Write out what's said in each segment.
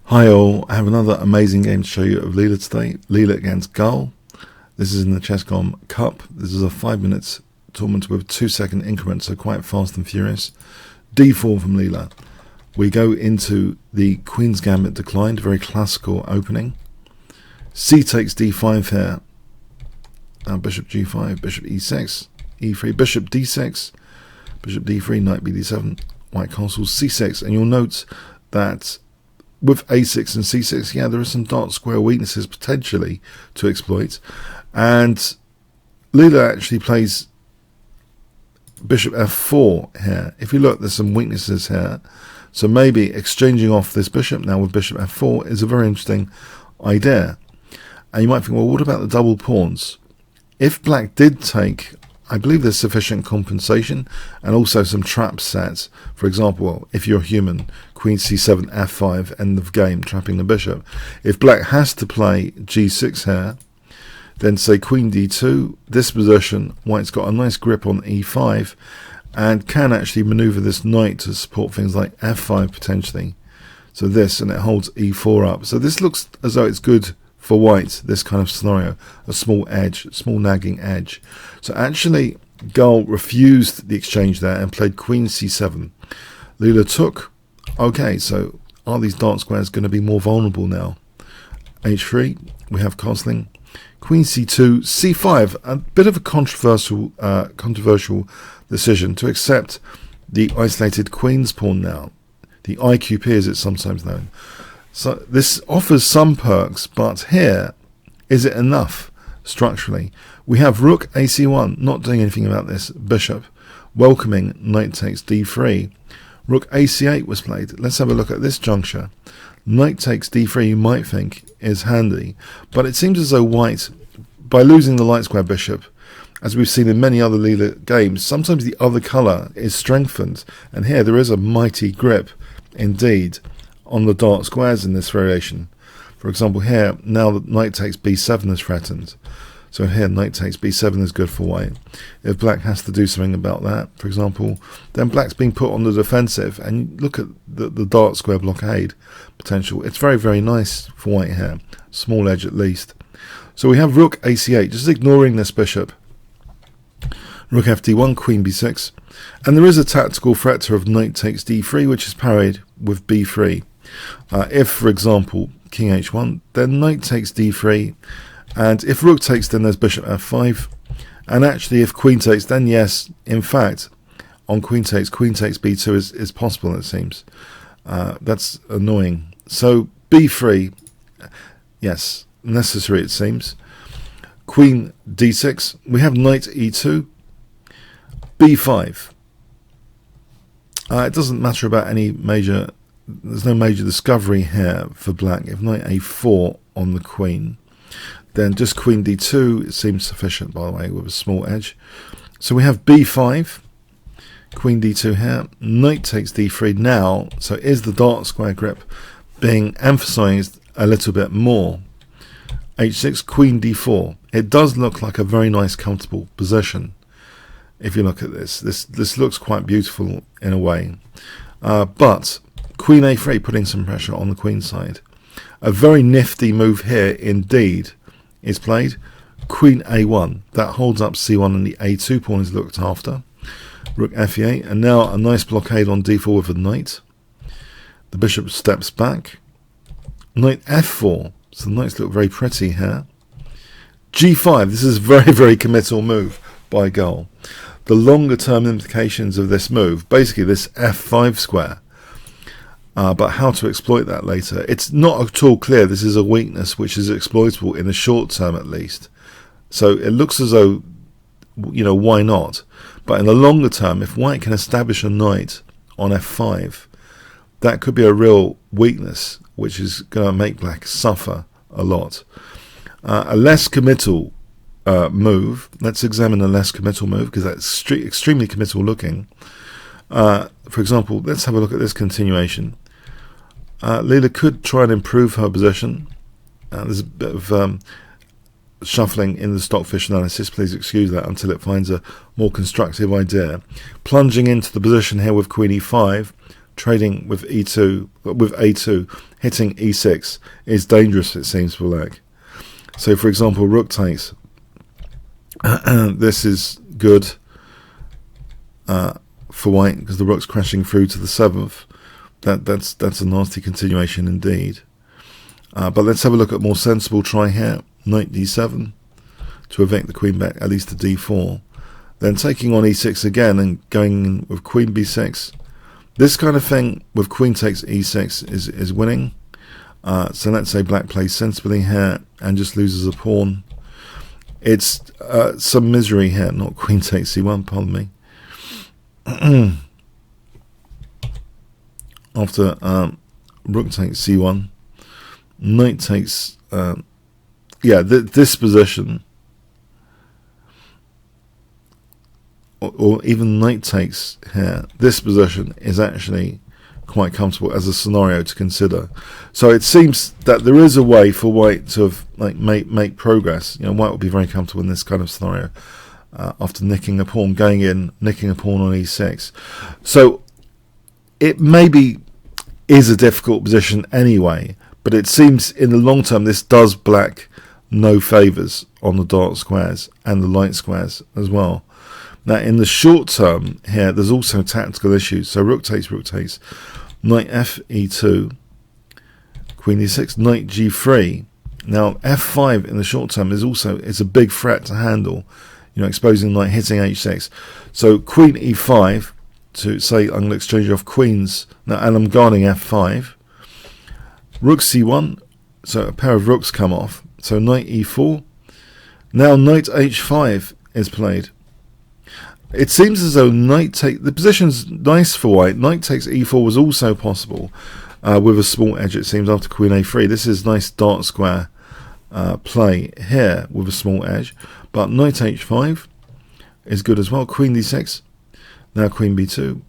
Hi all, I have another amazing game to show you of Leela today. Leela against Gull. This is in the Chess.com Cup. This is a 5-minute tournament with 2-second increments, so quite fast and furious. D4 from Leela. We go into the Queen's Gambit declined, very classical opening. C takes D5 here. Bishop G5, Bishop E6, E3, Bishop D6, Bishop D3, Knight BD7, White Castle C6, and you'll note that with A6 and C6, yeah, there are some dark square weaknesses potentially to exploit. And Leela actually plays Bishop F4 here. If you look, there's some weaknesses here. So maybe exchanging off this bishop now with Bishop F4 is a very interesting idea. And you might think, well, what about the double pawns? If black did take, I believe there's sufficient compensation and also some trap sets. For example, if you're human, Queen C7, F5, end of game, trapping the bishop. If black has to play G6 here, then say Queen D2, this position, white's got a nice grip on E5 and can actually maneuver this knight to support things like F5 potentially. So this, and it holds E4 up. So this looks as though it's good for white, this kind of scenario, a small edge, small nagging edge. So actually Gull refused the exchange there and played Queen C7. Leela took. Okay, so are these dark squares going to be more vulnerable now? H3, we have castling. Queen C2, C5, a bit of a controversial decision to accept the isolated queen's pawn now. The IQP as it's sometimes known. So this offers some perks, but here, is it enough structurally? We have Rook AC1, not doing anything about this bishop, welcoming Knight takes D3. Rook AC8 was played. Let's have a look at this juncture. Knight takes D3, you might think, is handy, but it seems as though white, by losing the light square bishop, as we've seen in many other Leela games, sometimes the other colour is strengthened, and here there is a mighty grip, indeed, on the dark squares in this variation. For example, here, now that Knight takes B7 is threatened. So here, Knight takes B7 is good for white. If black has to do something about that, for example, then black's being put on the defensive, and look at the dark square blockade potential. It's very, very nice for white here. Small edge at least. So we have Rook AC8, just ignoring this bishop. Rook FD1, Queen B6. And there is a tactical threat of Knight takes D3, which is parried with B3. If, for example, King H1, then Knight takes D3. And if Rook takes, then there's Bishop F5. And actually, if Queen takes, then yes, in fact, on Queen takes B2 is possible, it seems. That's annoying. So B3, yes, necessary, it seems. Queen D6. We have Knight E2. B5. It doesn't matter about any major, there's no major discovery here for black. If Knight A4 on the Queen, then just Queen D2, it seems sufficient, by the way, with a small edge. So we have B5, Queen D2 here, Knight takes D3 now, so is the dark square grip being emphasized a little bit more? H6, Queen D4. It does look like a very nice, comfortable position. If you look at this looks quite beautiful in a way. But Queen A3 putting some pressure on the Queen side. A very nifty move here indeed is played. Queen A1. That holds up C1 and the A2 pawn is looked after. Rook F8. And now a nice blockade on D4 with a knight. The bishop steps back. Knight F4. So the knights look very pretty here. G5. This is a very, very committal move by Gull. The longer term implications of this move, basically this F5 square, but how to exploit that later, it's not at all clear. This is a weakness which is exploitable in the short term at least. So it looks as though, you know, why not? But in the longer term, if white can establish a knight on F5, that could be a real weakness which is going to make black suffer a lot. A less committal move. Let's examine a less committal move because that's extremely committal looking. For example, let's have a look at this continuation. Leela could try and improve her position. There's a bit of shuffling in the stockfish analysis. Please excuse that until it finds a more constructive idea. Plunging into the position here with Queen E5, trading with E2, with A2, hitting E6 is dangerous, it seems, for black. So, for example, rook takes. This is good for white because the rook's crashing through to the 7th. That's a nasty continuation indeed. But let's have a look at more sensible try here. Knight D7 to evict the queen back at least to D4. Then taking on E6 again and going in with Queen B6. This kind of thing with Queen takes E6 is winning. So let's say black plays sensibly here and just loses a pawn. It's some misery here, not Queen takes C1, pardon me. After rook takes C1, knight takes, this position, or even knight takes here, this position is actually quite comfortable as a scenario to consider. So it seems that there is a way for white to have, make progress. White will be very comfortable in this kind of scenario after nicking a pawn, going in, nicking a pawn on E6. So it maybe is a difficult position anyway, but it seems in the long term this does black no favours on the dark squares and the light squares as well. Now in the short term here there's also tactical issues. So rook takes, knight F E2, Queen E6, knight G3. Now F5 in the short term is a big threat to handle, exposing knight hitting H6. So Queen E5 to say I'm going to exchange off queens now, and I'm guarding F5. Rook C1, so a pair of rooks come off. So knight E4. Now knight H5 is played. It seems as though the position's nice for white. Knight takes E4 was also possible with a small edge, it seems, after Queen A3. This is nice dark square play here with a small edge. But knight H5 is good as well. Queen D6. Now Queen B2.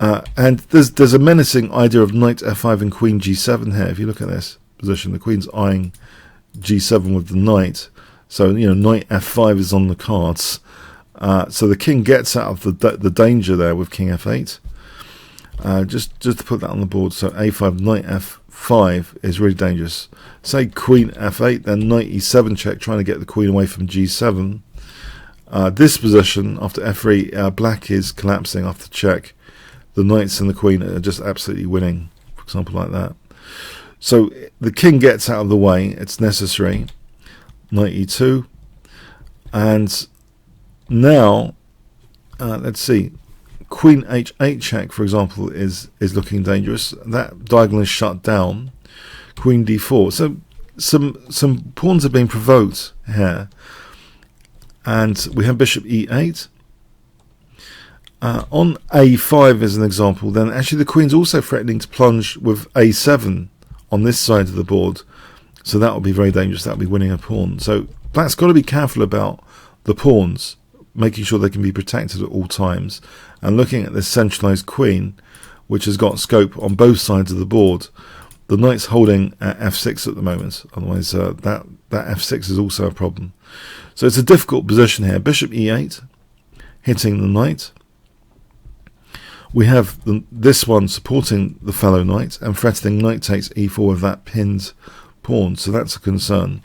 And there's a menacing idea of knight F5 and Queen G7 here. If you look at this position, the Queen's eyeing G7 with the knight. So, knight F5 is on the cards. So the king gets out of the danger there with King F8. Just to put that on the board. So A5, knight F5 is really dangerous. Say Queen F8, then knight E7 check, trying to get the queen away from G7. This position after F3, black is collapsing after check. The knights and the queen are just absolutely winning, for example, like that. So the king gets out of the way. It's necessary. Knight E2, and now let's see. Queen H8 check, for example, is looking dangerous. That diagonal is shut down. Queen D4. So some pawns are being provoked here. And we have bishop E8. On A5 as an example, then actually the queen's also threatening to plunge with A7 on this side of the board. So that will be very dangerous. That will be winning a pawn. So black's got to be careful about the pawns, making sure they can be protected at all times, and looking at this centralized queen, which has got scope on both sides of the board. The knight's holding at F6 at the moment, otherwise that F6 is also a problem. So it's a difficult position here. Bishop E8, hitting the knight. We have this one supporting the fellow knight and threatening knight takes E4 with that pinned pawn, so that's a concern.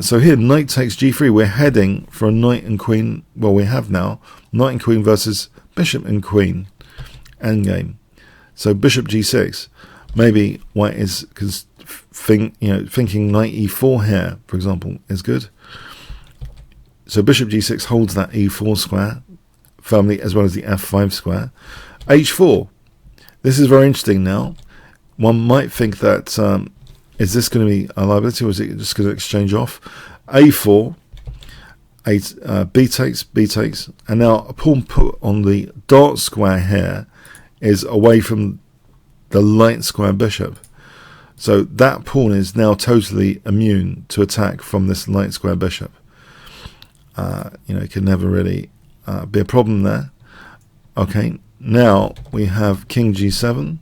So here, knight takes G3. We're heading for a knight and queen. Well, we have now knight and queen versus bishop and queen endgame. So bishop G6. Maybe white is thinking knight E4 here, for example, is good. So bishop G6 holds that E4 square firmly, as well as the F5 square. H4. This is very interesting now. One might think that is this going to be a liability, or is it just going to exchange off? A4, B takes, and now a pawn put on the dark square here is away from the light square bishop. So that pawn is now totally immune to attack from this light square bishop. It can never really be a problem there. Okay, now we have King G7.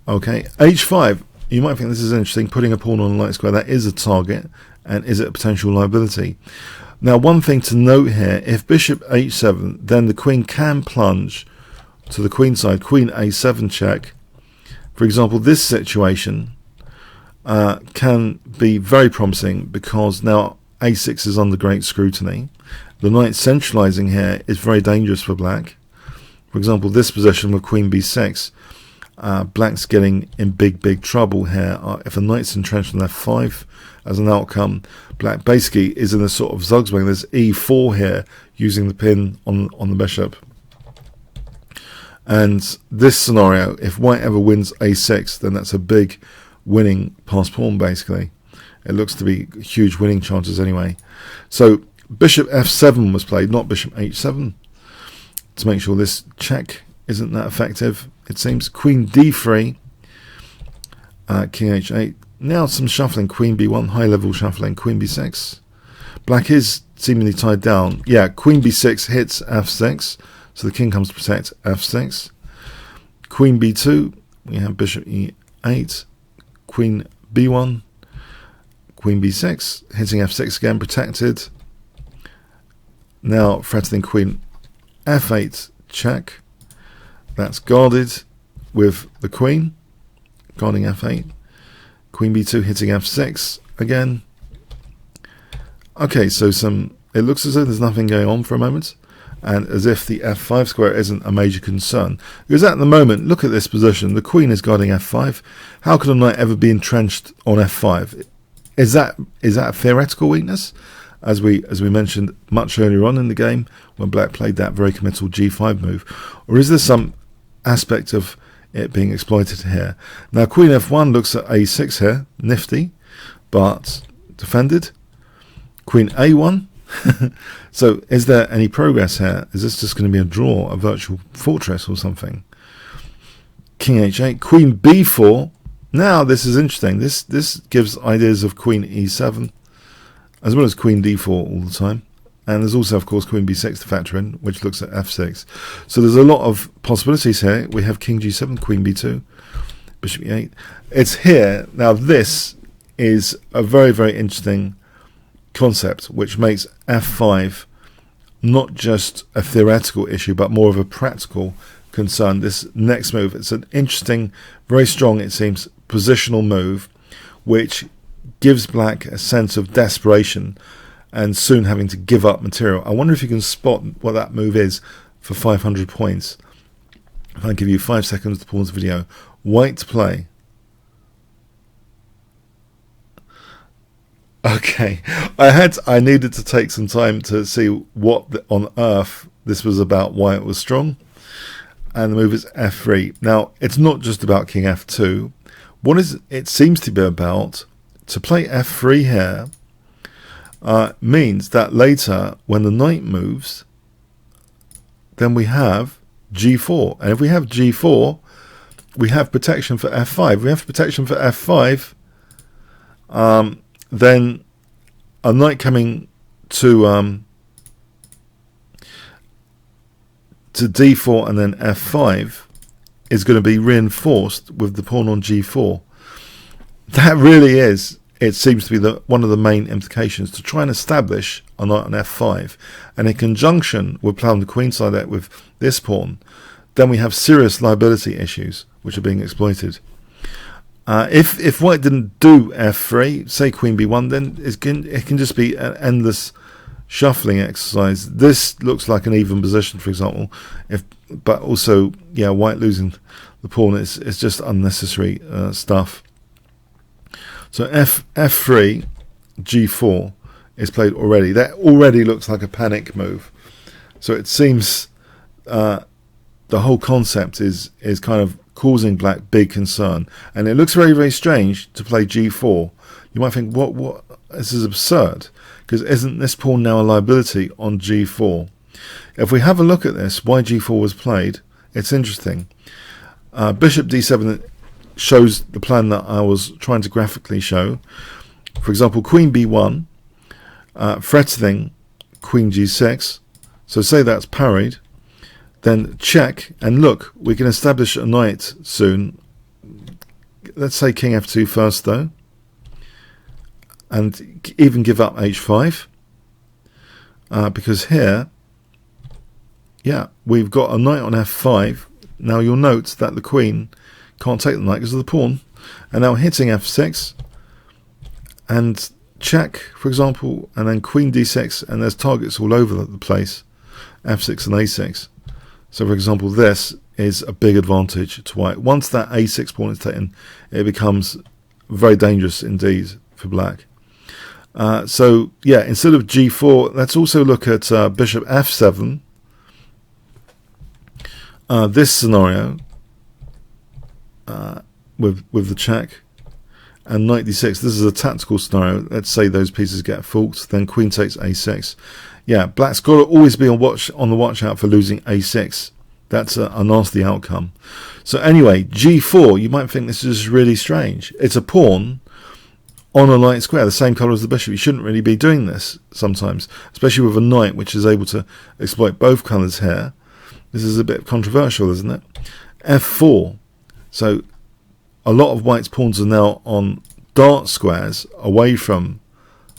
Okay, H5. you might think this is interesting, putting a pawn on a light square, that is a target, and is it a potential liability? Now, one thing to note here, if bishop h7, then the queen can plunge to the queen side, queen a7 check. For example, this situation can be very promising because now a6 is under great scrutiny. The knight centralizing here is very dangerous for black. For example, this position with queen b6, black's getting in big trouble here. If the knight's entrenched on f5 as an outcome, black basically is in a sort of zugzwang. There's e4 here using the pin on the bishop. And this scenario, if white ever wins a6, then that's a big winning pass pawn basically. It looks to be huge winning chances anyway. So bishop f7 was played, not bishop h7, to make sure this check isn't that effective. It seems queen d3, king h8. Now some shuffling, queen b1, high level shuffling, queen b6. Black is seemingly tied down. Yeah, queen b6 hits f6, so the king comes to protect f6. Queen b2, we have bishop e8, queen b1, queen b6, hitting f6 again, protected. Now threatening queen f8 check. That's guarded with the queen, guarding f8. Queen b2 hitting f6 again. Okay, so it looks as though there's nothing going on for a moment, and as if the f5 square isn't a major concern. Because at the moment, look at this position. The queen is guarding f5. How could a knight ever be entrenched on f5? Is that a theoretical weakness? As we mentioned much earlier on in the game, when black played that very committal g5 move, or is there some aspect of it being exploited here? Now queen f1 looks at a6 here, nifty, but defended. Queen a1. So is there any progress here? Is this just going to be a draw, a virtual fortress or something? King h8, queen b4. Now this is interesting. This gives ideas of queen e7 as well as queen d4 all the time. And there's also, of course, queen b6 to factor in, which looks at f6. So there's a lot of possibilities here. We have king g7, queen b2, bishop e8. It's here. Now this is a very interesting concept, which makes f5 not just a theoretical issue, but more of a practical concern. This next move, it's an interesting, very strong, it seems, positional move, which gives black a sense of desperation and soon having to give up material. I wonder if you can spot what that move is for 500 points. If I give you 5 seconds to pause the video. White to play. Okay, I needed to take some time to see what on earth this was about, why it was strong. And the move is f3. Now, it's not just about king f2. What it seems to be about, to play f3 here, means that later, when the knight moves, then we have g4. And if we have g4, we have protection for f5. We have protection for f5, then a knight coming to d4 and then f5 is going to be reinforced with the pawn on g4. That really is, it seems to be one of the main implications, to try and establish a knight on f5. And in conjunction with playing the queen side out with this pawn, then we have serious liability issues which are being exploited. If white didn't do f3, say queen b1, then it can just be an endless shuffling exercise. This looks like an even position, for example, but also, yeah, white losing the pawn is just unnecessary stuff. So f3, g4 is played already. That already looks like a panic move. So it seems the whole concept is kind of causing black big concern, and it looks very strange to play g4. You might think, what? This is absurd, because isn't this pawn now a liability on g4? If we have a look at this, why g4 was played, it's interesting. Bishop d7 shows the plan that I was trying to graphically show. For example, queen b1, threatening queen g6. So say that's parried. Then check, and look, we can establish a knight soon, let's say king f2 first though, and even give up h5, because here, yeah, we've got a knight on f5. Now you'll note that the queen can't take the knight because of the pawn, and now hitting f6 and check, for example, and then queen d6, and there's targets all over the place, f6 and a6. So for example, this is a big advantage to white. Once that a6 pawn is taken, it becomes very dangerous indeed for black. So yeah, instead of g4, let's also look at bishop f7. This scenario with the check, and knight d6. This is a tactical scenario. Let's say those pieces get forked, then queen takes a6. Yeah, black's got to always be on the watch out for losing a6. That's a nasty outcome. So anyway, g4, you might think this is really strange. It's a pawn on a light square, the same colour as the bishop. You shouldn't really be doing this sometimes, especially with a knight which is able to exploit both colours here. This is a bit controversial, isn't it? f4. So a lot of white's pawns are now on dark squares away from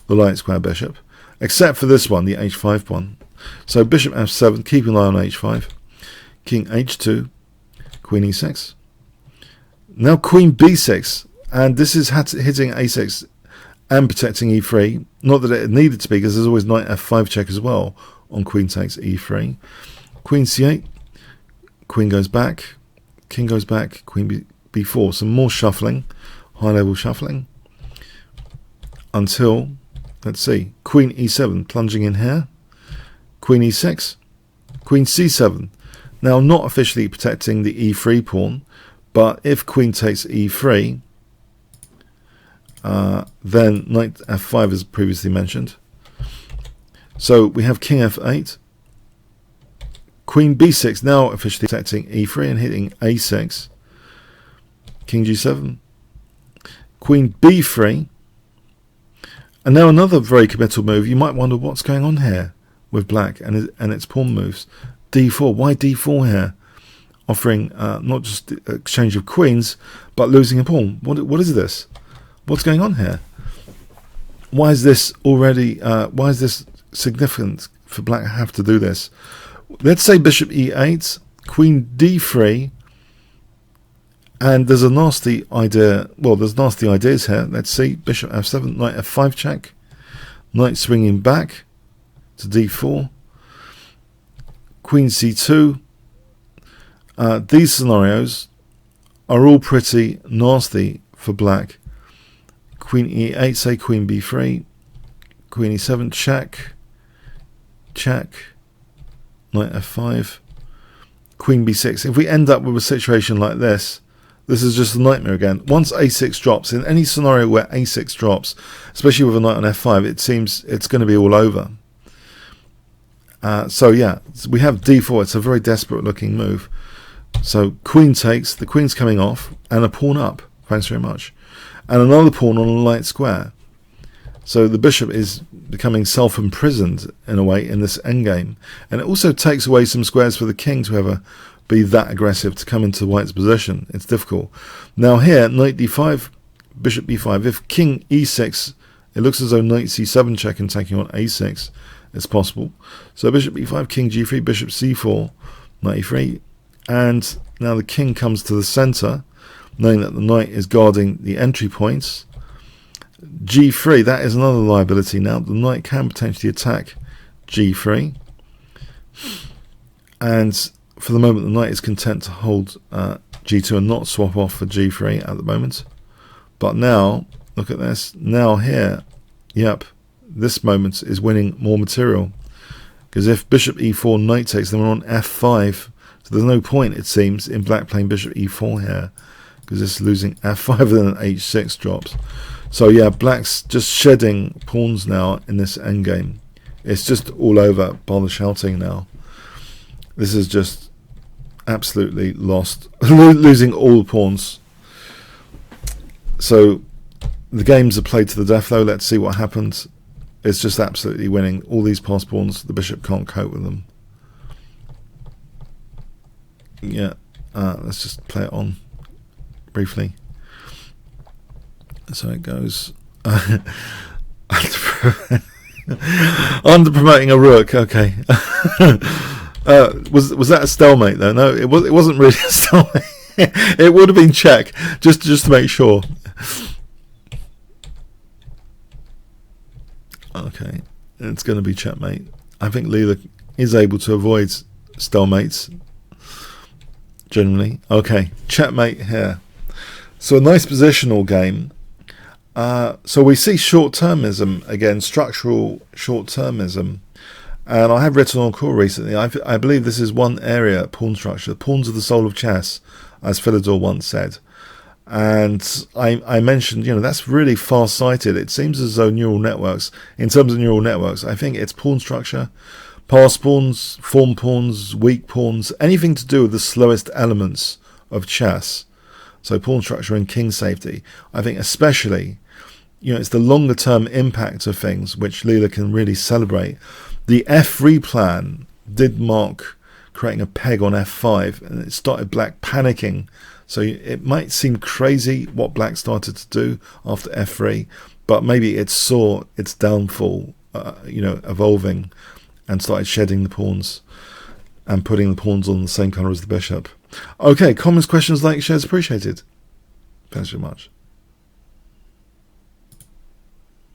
the light square bishop, except for this one, the h5 one. So bishop f7, keep an eye on h5. King h2, queen e6. Now queen b6, and this is hitting a6 and protecting e3. Not that it needed to be, because there's always knight f5 check as well on queen takes e3. Queen c8, queen goes back, king goes back, queen b4. Some more shuffling, high level shuffling, until, let's see, queen e7, plunging in here, queen e6, queen c7. Now, not officially protecting the e3 pawn, but if queen takes e3, then knight f5 as previously mentioned. So we have king f8, queen b6, now officially protecting e3 and hitting a6, king g7, queen b3, and now another very committal move. You might wonder what's going on here with black and its pawn moves. d4, why d4 here? Offering not just exchange of queens, but losing a pawn. What is this? What's going on here? Why is this already? Why is this significant for black to have to do this? Let's say bishop e8, queen d3, and there's a nasty idea. Well, there's nasty ideas here. Let's see, bishop f7, knight f5 check, knight swinging back to d4. Queen c2. These scenarios are all pretty nasty for black. Queen e8, say queen b3, queen e7, check, check, knight f5, queen b6. If we end up with a situation like this, this is just a nightmare again. Once a6 drops, in any scenario where a6 drops, especially with a knight on f5, it seems it's going to be all over. So yeah, we have d4. It's a very desperate looking move. So queen takes, the queen's coming off, and a pawn up. Thanks very much. And another pawn on a light square. So the bishop is becoming self-imprisoned in a way in this endgame. And it also takes away some squares for the king to ever be that aggressive to come into white's position. It's difficult. Now here, knight d5, bishop b5. If king e6, it looks as though knight c7 check and taking on a6 is possible. So bishop e5, king g3, bishop c4, knight e3. And now the king comes to the center, knowing that the knight is guarding the entry points. g3, that is another liability now. The knight can potentially attack g3. And for the moment, the knight is content to hold g2 and not swap off for g3 at the moment. But now, look at this. Now here, yep, this moment is winning more material. Because if bishop e4, knight takes, then we're on f5. So there's no point, it seems, in black playing bishop e4 here, because it's losing f5 and then h6 drops. So yeah, black's just shedding pawns now in this endgame. It's just all over by the shouting now. This is just absolutely lost, losing all the pawns. So the games are played to the death though. Let's see what happens. It's just absolutely winning. All these passed pawns, the bishop can't cope with them. Yeah, let's just play it on briefly. So it goes. Under promoting a rook. Okay. Was that a stalemate though? No, it wasn't really a stalemate. It would have been check, just to make sure. Okay, it's going to be checkmate. I think Leela is able to avoid stalemates generally. Okay, checkmate here. So a nice positional game. So we see short-termism again, structural short-termism. And I have written on call recently, I believe this is one area, pawn structure. Pawns are the soul of chess, as Fuzhou once said. And I mentioned, that's really far-sighted. It seems as though neural networks, in terms of neural networks, I think it's pawn structure, pass pawns, form pawns, weak pawns, anything to do with the slowest elements of chess. So pawn structure and king safety. I think especially, it's the longer-term impact of things which Leela can really celebrate. The f3 plan did mark creating a peg on f5, and it started black panicking. So it might seem crazy what black started to do after f3, but maybe it saw its downfall, evolving, and started shedding the pawns and putting the pawns on the same colour as the bishop. Okay, comments, questions, likes, shares appreciated. Thanks very much.